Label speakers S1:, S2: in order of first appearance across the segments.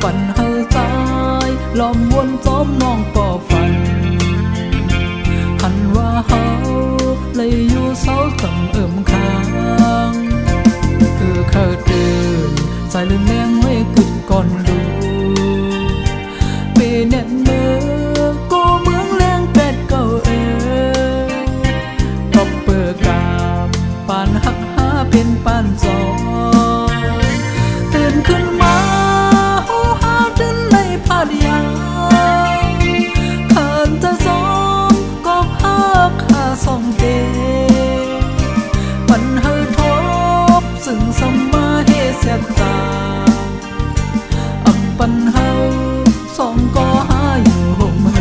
S1: ฝันเฮาตายล้อมวนจอมน้องป่อฝันคันว่าเฮาเลยอยู่เศร้าต่ำค้างคือเคยตื่นใจลืมแรงไว้กึดก่อนดูเปเน็ตเมื่อก็เมืองแรงแปดเก่าตบเปิดกามปานหักหาเป็นปานจอตื่นขึ้นมาหูหาตื่นในพาดยาขันจะซ้อมก็พาข้าส่องเตปันเฮาทบซึ่งสมมาเฮเสียตาปันเฮาสองก็หาอยู่ห่มเฮ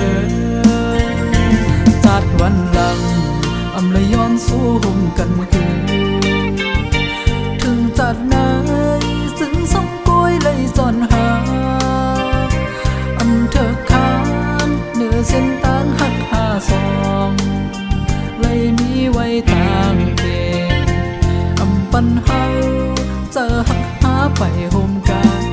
S1: จัดวันหลังเลยย้อนสู้ห่มกันคือถึงจัดไหนซึ่งสองก้อยเลยซ่อนหาเธอค้านเหนือเส้นทางหักหาสองเลยมีไว้ต่างเกปันเฮาเจอหักหาไปห่มกัน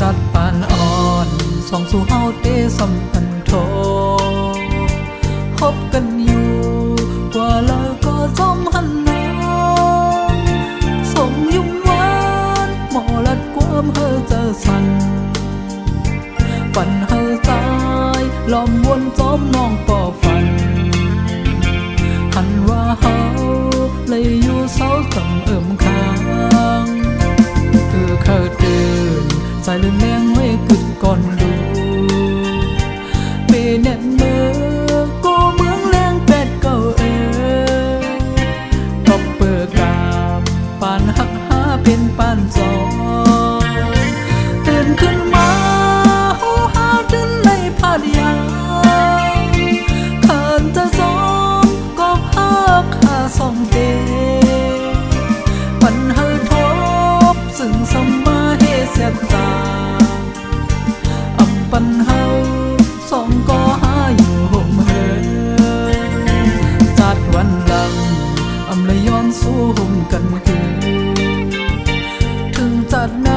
S1: จัดปานอ่อนสองสู่เฮาเตสัมพันโทคบกันอยู่กว่าแล้วก็จอมหันน้องส่งยุ่งหวานหมอลัดความเฮาเจอสันฝันเฮาตายล้อมวนจอมน้องป่อฝันหันว่าเฮาเลยอยู่เศร้าต่ำค้างคือเคยตื่นใจลืมแรงไว้กึดก่อนดูเปเน็ตเมื่อก็เมืองแรงแปดเก่าตบเปิดกามปานหักหาเป็นปานจอตื่นขึ้นมาหูหาตื่นในพาดยาขันจะซ้อมก็พาข้าส่องเตปันเฮาทบซึ่งสมมาเฮเสียตาปันเฮาสองก็หาอยู่ห่มเฮจัดวันหลังเลยย้อนสู้ห่มกันคือถึงจัดไหน